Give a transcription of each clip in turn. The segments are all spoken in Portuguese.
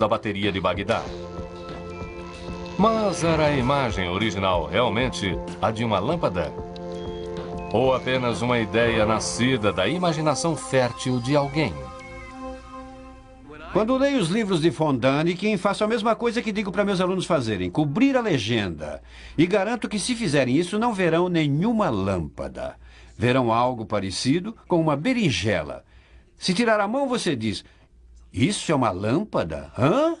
da bateria de Bagdá. Mas era a imagem original realmente a de uma lâmpada? Ou apenas uma ideia nascida da imaginação fértil de alguém? Quando leio os livros de von Däniken, faço a mesma coisa que digo para meus alunos fazerem, cobrir a legenda. E garanto que se fizerem isso, não verão nenhuma lâmpada. Verão algo parecido com uma berinjela. Se tirar a mão, você diz, isso é uma lâmpada? Hã?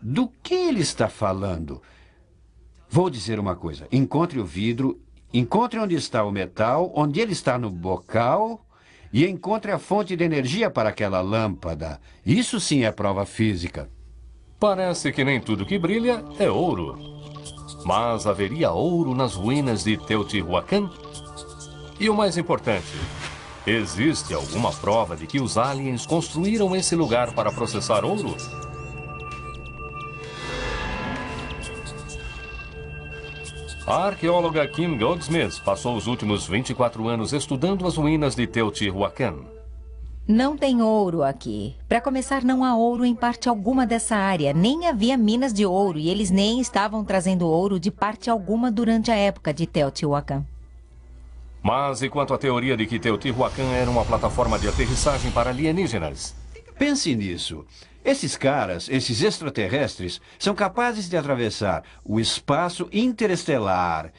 Do que ele está falando? Vou dizer uma coisa. Encontre o vidro, encontre onde está o metal, onde ele está no bocal, e encontre a fonte de energia para aquela lâmpada. Isso sim é prova física. Parece que nem tudo que brilha é ouro. Mas haveria ouro nas ruínas de Teotihuacan? E o mais importante, existe alguma prova de que os aliens construíram esse lugar para processar ouro? A arqueóloga Kim Goldsmith passou os últimos 24 anos estudando as ruínas de Teotihuacan. Não tem ouro aqui. Para começar, não há ouro em parte alguma dessa área. Nem havia minas de ouro e eles nem estavam trazendo ouro de parte alguma durante a época de Teotihuacan. Mas e quanto à teoria de que Teotihuacan era uma plataforma de aterrissagem para alienígenas? Pense nisso. Esses caras, esses extraterrestres, são capazes de atravessar o espaço interestelar.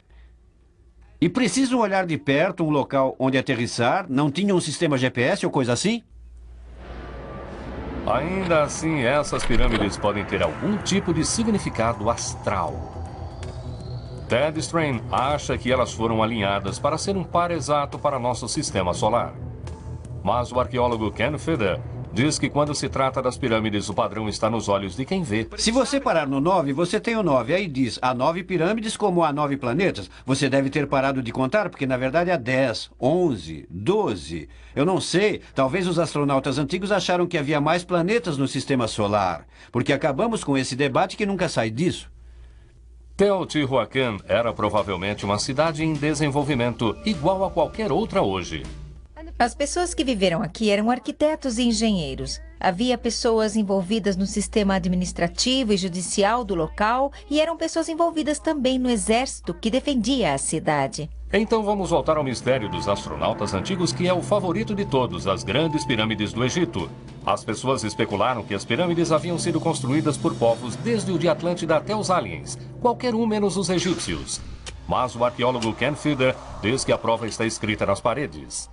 E precisam olhar de perto um local onde aterrissar? Não tinham um sistema GPS ou coisa assim? Ainda assim, essas pirâmides podem ter algum tipo de significado astral. Ted Strain acha que elas foram alinhadas para ser um par exato para nosso sistema solar. Mas o arqueólogo Ken Feder diz que quando se trata das pirâmides, o padrão está nos olhos de quem vê. Se você parar no 9, você tem o 9. Aí diz, há 9 pirâmides como há 9 planetas. Você deve ter parado de contar, porque na verdade há 10, 11, 12. Eu não sei, talvez os astronautas antigos acharam que havia mais planetas no sistema solar. Porque acabamos com esse debate que nunca sai disso. Teotihuacan era provavelmente uma cidade em desenvolvimento, igual a qualquer outra hoje. As pessoas que viveram aqui eram arquitetos e engenheiros. Havia pessoas envolvidas no sistema administrativo e judicial do local e eram pessoas envolvidas também no exército que defendia a cidade. Então vamos voltar ao mistério dos astronautas antigos, que é o favorito de todos, as grandes pirâmides do Egito. As pessoas especularam que as pirâmides haviam sido construídas por povos desde o de Atlântida até os aliens, qualquer um menos os egípcios. Mas o arqueólogo Ken Feder diz que a prova está escrita nas paredes.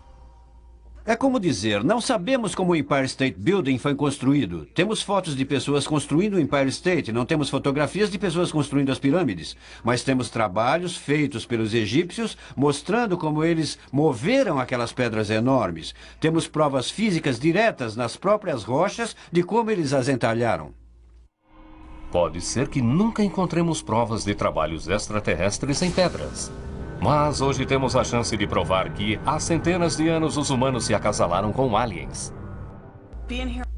É como dizer, não sabemos como o Empire State Building foi construído. Temos fotos de pessoas construindo o Empire State, não temos fotografias de pessoas construindo as pirâmides. Mas temos trabalhos feitos pelos egípcios mostrando como eles moveram aquelas pedras enormes. Temos provas físicas diretas nas próprias rochas de como eles as entalharam. Pode ser que nunca encontremos provas de trabalhos extraterrestres em pedras. Mas hoje temos a chance de provar que há centenas de anos os humanos se acasalaram com aliens.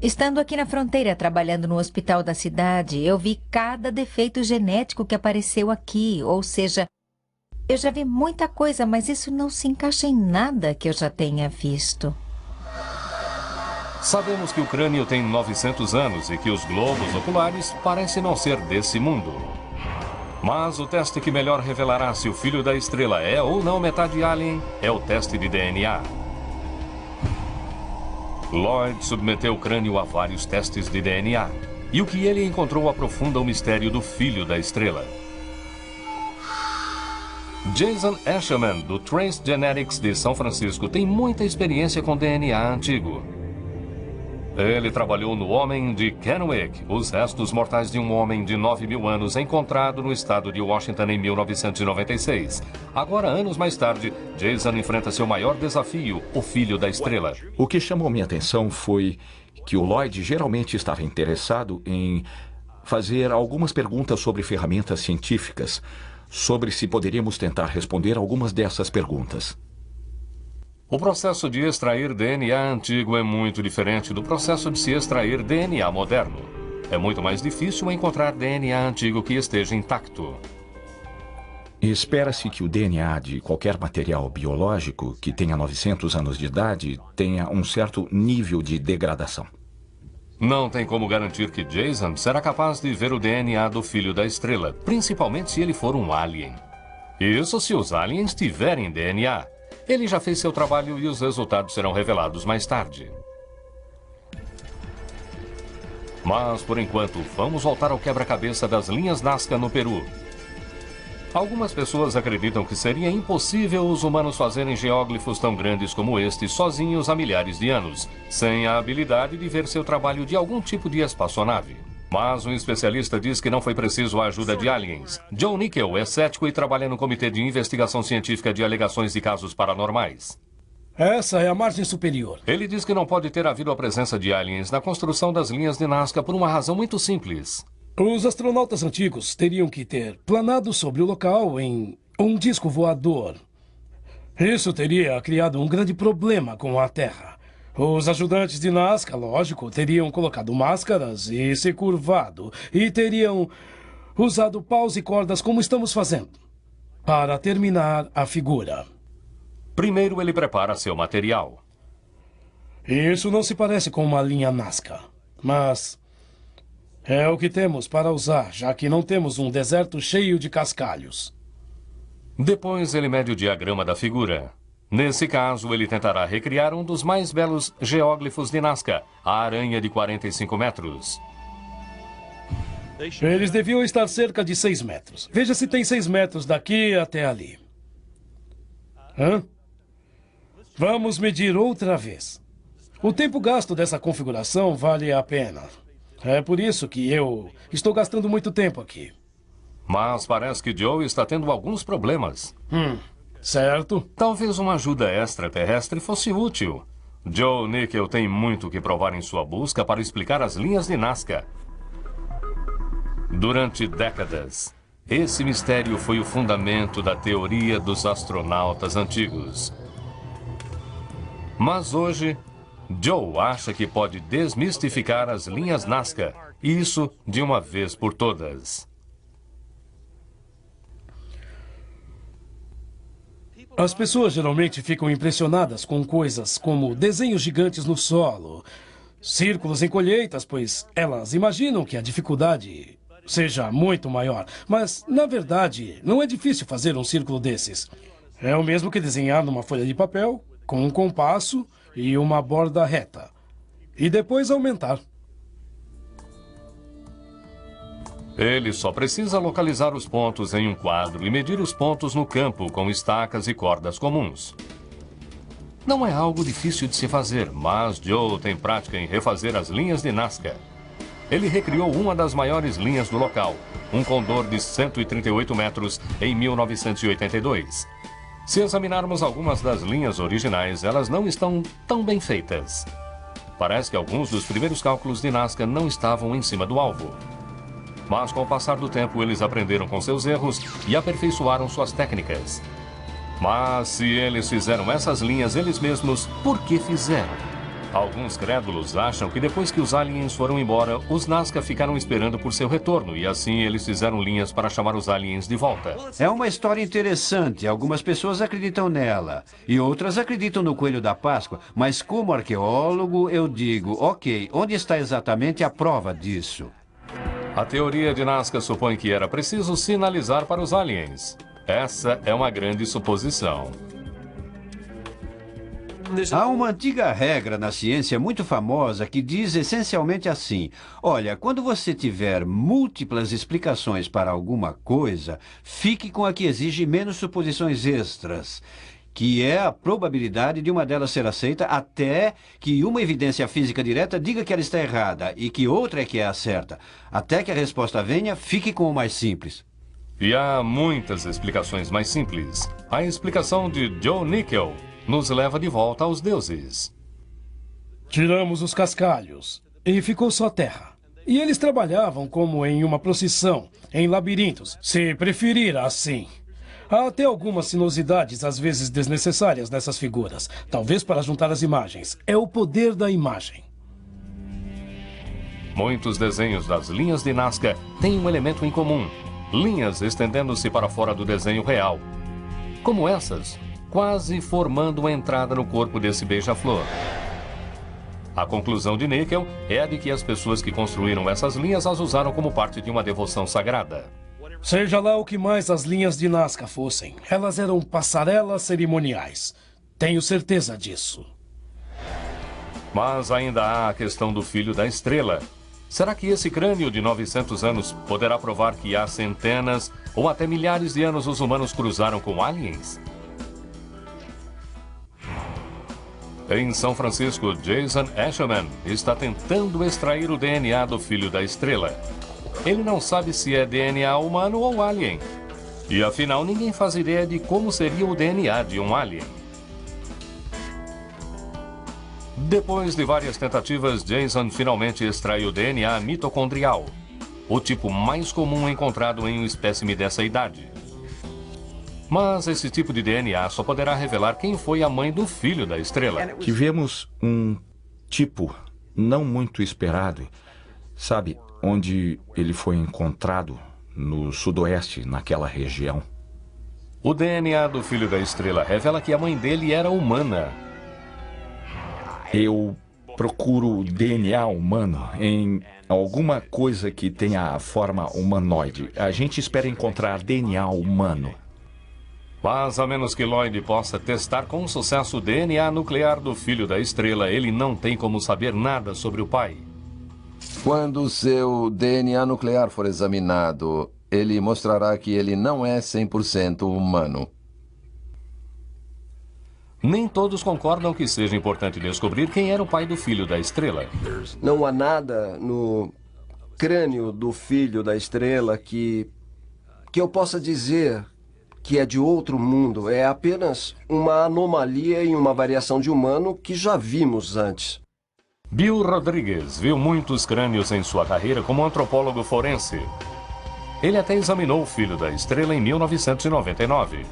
Estando aqui na fronteira, trabalhando no hospital da cidade, eu vi cada defeito genético que apareceu aqui. Ou seja, eu já vi muita coisa, mas isso não se encaixa em nada que eu já tenha visto. Sabemos que o crânio tem 900 anos e que os globos oculares parecem não ser desse mundo. Mas o teste que melhor revelará se o filho da estrela é ou não metade alien é o teste de DNA. Lloyd submeteu o crânio a vários testes de DNA. E o que ele encontrou aprofunda o mistério do filho da estrela. Jason Eshelman, do Trace Genetics de São Francisco, tem muita experiência com DNA antigo. Ele trabalhou no Homem de Kennewick, os restos mortais de um homem de 9.000 anos encontrado no estado de Washington em 1996. Agora, anos mais tarde, Jason enfrenta seu maior desafio, o filho da estrela. O que chamou minha atenção foi que o Lloyd geralmente estava interessado em fazer algumas perguntas sobre ferramentas científicas, sobre se poderíamos tentar responder algumas dessas perguntas. O processo de extrair DNA antigo é muito diferente do processo de se extrair DNA moderno. É muito mais difícil encontrar DNA antigo que esteja intacto. Espera-se que o DNA de qualquer material biológico que tenha 900 anos de idade tenha um certo nível de degradação. Não tem como garantir que Jason será capaz de ver o DNA do filho da estrela, principalmente se ele for um alien. Isso se os aliens tiverem DNA. Ele já fez seu trabalho e os resultados serão revelados mais tarde. Mas, por enquanto, vamos voltar ao quebra-cabeça das linhas Nazca no Peru. Algumas pessoas acreditam que seria impossível os humanos fazerem geóglifos tão grandes como este sozinhos há milhares de anos, sem a habilidade de ver seu trabalho de algum tipo de espaçonave. Mas um especialista diz que não foi preciso a ajuda de aliens. Joe Nickel é cético e trabalha no Comitê de Investigação Científica de Alegações de Casos Paranormais. Essa é a margem superior. Ele diz que não pode ter havido a presença de aliens na construção das linhas de Nazca por uma razão muito simples. Os astronautas antigos teriam que ter planado sobre o local em um disco voador. Isso teria criado um grande problema com a Terra. Os ajudantes de Nazca, lógico, teriam colocado máscaras e se curvado. E teriam usado paus e cordas como estamos fazendo, para terminar a figura. Primeiro ele prepara seu material. Isso não se parece com uma linha Nazca, mas é o que temos para usar, já que não temos um deserto cheio de cascalhos. Depois ele mede o diagrama da figura. Nesse caso, ele tentará recriar um dos mais belos geóglifos de Nazca, a aranha de 45 metros. Eles deviam estar cerca de 6 metros. Veja se tem 6 metros daqui até ali. Vamos medir outra vez. O tempo gasto dessa configuração vale a pena. É por isso que eu estou gastando muito tempo aqui. Mas parece que Joe está tendo alguns problemas. Certo. Talvez uma ajuda extraterrestre fosse útil. Joe Nickel tem muito o que provar em sua busca para explicar as linhas de Nazca. Durante décadas, esse mistério foi o fundamento da teoria dos astronautas antigos. Mas hoje, Joe acha que pode desmistificar as linhas Nazca, e isso de uma vez por todas. As pessoas geralmente ficam impressionadas com coisas como desenhos gigantes no solo, círculos em colheitas, pois elas imaginam que a dificuldade seja muito maior. Mas, na verdade, não é difícil fazer um círculo desses. É o mesmo que desenhar numa folha de papel, com um compasso e uma borda reta. E depois aumentar. Ele só precisa localizar os pontos em um quadro e medir os pontos no campo com estacas e cordas comuns. Não é algo difícil de se fazer, mas Joe tem prática em refazer as linhas de Nazca. Ele recriou uma das maiores linhas do local, um condor de 138 metros em 1982. Se examinarmos algumas das linhas originais, elas não estão tão bem feitas. Parece que alguns dos primeiros cálculos de Nazca não estavam em cima do alvo. Mas com o passar do tempo, eles aprenderam com seus erros e aperfeiçoaram suas técnicas. Mas se eles fizeram essas linhas eles mesmos, por que fizeram? Alguns crédulos acham que depois que os aliens foram embora, os Nazca ficaram esperando por seu retorno e assim eles fizeram linhas para chamar os aliens de volta. É uma história interessante. Algumas pessoas acreditam nela e outras acreditam no Coelho da Páscoa. Mas como arqueólogo, eu digo, ok, onde está exatamente a prova disso? A teoria de Nazca supõe que era preciso sinalizar para os aliens. Essa é uma grande suposição. Há uma antiga regra na ciência muito famosa que diz essencialmente assim: olha, quando você tiver múltiplas explicações para alguma coisa, fique com a que exige menos suposições extras, que é a probabilidade de uma delas ser aceita até que uma evidência física direta diga que ela está errada e que outra é que é a certa. Até que a resposta venha, fique com o mais simples. E há muitas explicações mais simples. A explicação de Joe Nickel nos leva de volta aos deuses. Tiramos os cascalhos e ficou só terra. E eles trabalhavam como em uma procissão, em labirintos, se preferir assim. Há até algumas sinuosidades, às vezes desnecessárias, nessas figuras. Talvez para juntar as imagens. É o poder da imagem. Muitos desenhos das linhas de Nazca têm um elemento em comum. Linhas estendendo-se para fora do desenho real. Como essas, quase formando uma entrada no corpo desse beija-flor. A conclusão de Nickel é a de que as pessoas que construíram essas linhas as usaram como parte de uma devoção sagrada. Seja lá o que mais as linhas de Nazca fossem, elas eram passarelas cerimoniais. Tenho certeza disso. Mas ainda há a questão do filho da estrela. Será que esse crânio de 900 anos poderá provar que há centenas ou até milhares de anos os humanos cruzaram com aliens? Em São Francisco, Jason Asherman está tentando extrair o DNA do filho da estrela. Ele não sabe se é DNA humano ou alien. E afinal, ninguém faz ideia de como seria o DNA de um alien. Depois de várias tentativas, Jason finalmente extrai o DNA mitocondrial, o tipo mais comum encontrado em um espécime dessa idade. Mas esse tipo de DNA só poderá revelar quem foi a mãe do filho da estrela. Tivemos um tipo não muito esperado, sabe, onde ele foi encontrado no sudoeste, naquela região. O DNA do filho da estrela revela que a mãe dele era humana. Eu procuro DNA humano em alguma coisa que tenha a forma humanoide. A gente espera encontrar DNA humano. Mas a menos que Lloyd possa testar com sucesso o DNA nuclear do filho da estrela, ele não tem como saber nada sobre o pai. Quando seu DNA nuclear for examinado, ele mostrará que ele não é 100% humano. Nem todos concordam que seja importante descobrir quem era o pai do filho da estrela. Não há nada no crânio do filho da estrela que eu possa dizer que é de outro mundo. É apenas uma anomalia em uma variação de humano que já vimos antes. Bill Rodrigues viu muitos crânios em sua carreira como antropólogo forense. Ele até examinou o filho da estrela em 1999.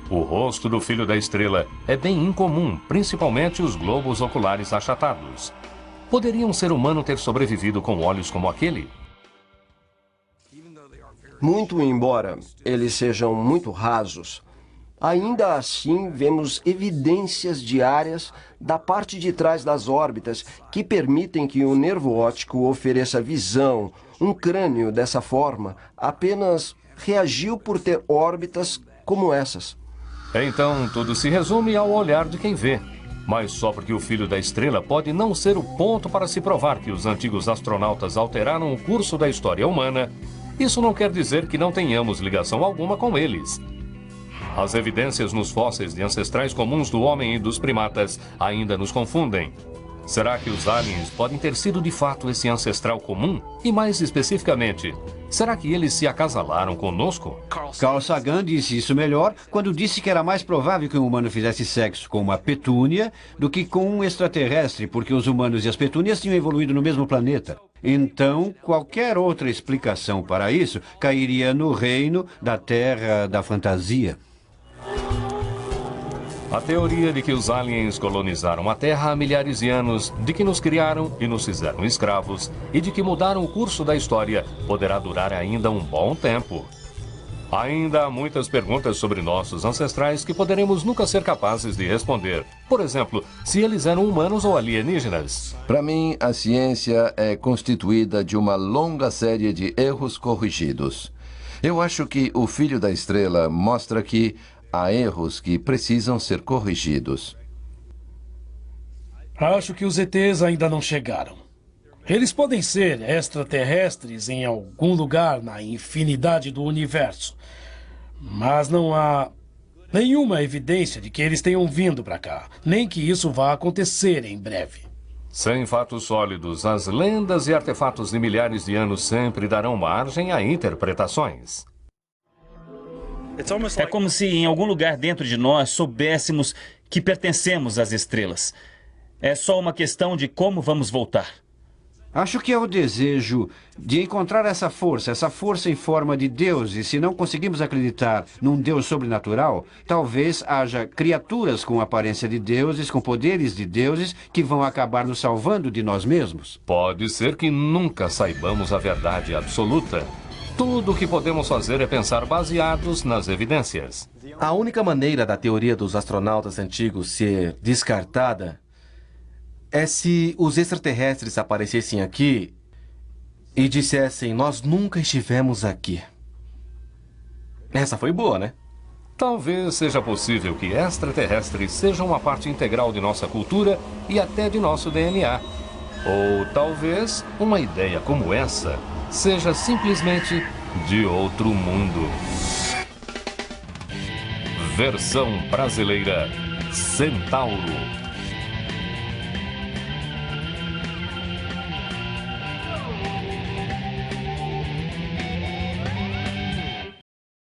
O rosto do filho da estrela é bem incomum, principalmente os globos oculares achatados. Poderia um ser humano ter sobrevivido com olhos como aquele? Muito embora eles sejam muito rasos, ainda assim vemos evidências diárias da parte de trás das órbitas que permitem que o nervo óptico ofereça visão. Um crânio dessa forma apenas reagiu por ter órbitas como essas. Então, tudo se resume ao olhar de quem vê. Mas só porque o filho da estrela pode não ser o ponto para se provar que os antigos astronautas alteraram o curso da história humana, isso não quer dizer que não tenhamos ligação alguma com eles. As evidências nos fósseis de ancestrais comuns do homem e dos primatas ainda nos confundem. Será que os aliens podem ter sido de fato esse ancestral comum? E mais especificamente, será que eles se acasalaram conosco? Carl Sagan disse isso melhor quando disse que era mais provável que um humano fizesse sexo com uma petúnia do que com um extraterrestre, porque os humanos e as petúnias tinham evoluído no mesmo planeta. Então, qualquer outra explicação para isso cairia no reino da Terra da fantasia. A teoria de que os aliens colonizaram a Terra há milhares de anos, de que nos criaram e nos fizeram escravos, e de que mudaram o curso da história, poderá durar ainda um bom tempo. Ainda há muitas perguntas sobre nossos ancestrais que poderemos nunca ser capazes de responder. Por exemplo, se eles eram humanos ou alienígenas. Para mim, a ciência é constituída de uma longa série de erros corrigidos. Eu acho que o Filho da Estrela mostra que há erros que precisam ser corrigidos. Acho que os ETs ainda não chegaram. Eles podem ser extraterrestres em algum lugar na infinidade do universo. Mas não há nenhuma evidência de que eles tenham vindo para cá, nem que isso vá acontecer em breve. Sem fatos sólidos, as lendas e artefatos de milhares de anos sempre darão margem a interpretações. É como se em algum lugar dentro de nós soubéssemos que pertencemos às estrelas. É só uma questão de como vamos voltar. Acho que é o desejo de encontrar essa força em forma de Deus. E se não conseguimos acreditar num Deus sobrenatural, talvez haja criaturas com aparência de deuses, com poderes de deuses, que vão acabar nos salvando de nós mesmos. Pode ser que nunca saibamos a verdade absoluta. Tudo o que podemos fazer é pensar baseados nas evidências. A única maneira da teoria dos astronautas antigos ser descartada é se os extraterrestres aparecessem aqui e dissessem: nós nunca estivemos aqui. Essa foi boa, né? Talvez seja possível que extraterrestres sejam uma parte integral de nossa cultura e até de nosso DNA. Ou talvez uma ideia como essa seja simplesmente de outro mundo. Versão brasileira: Centauro.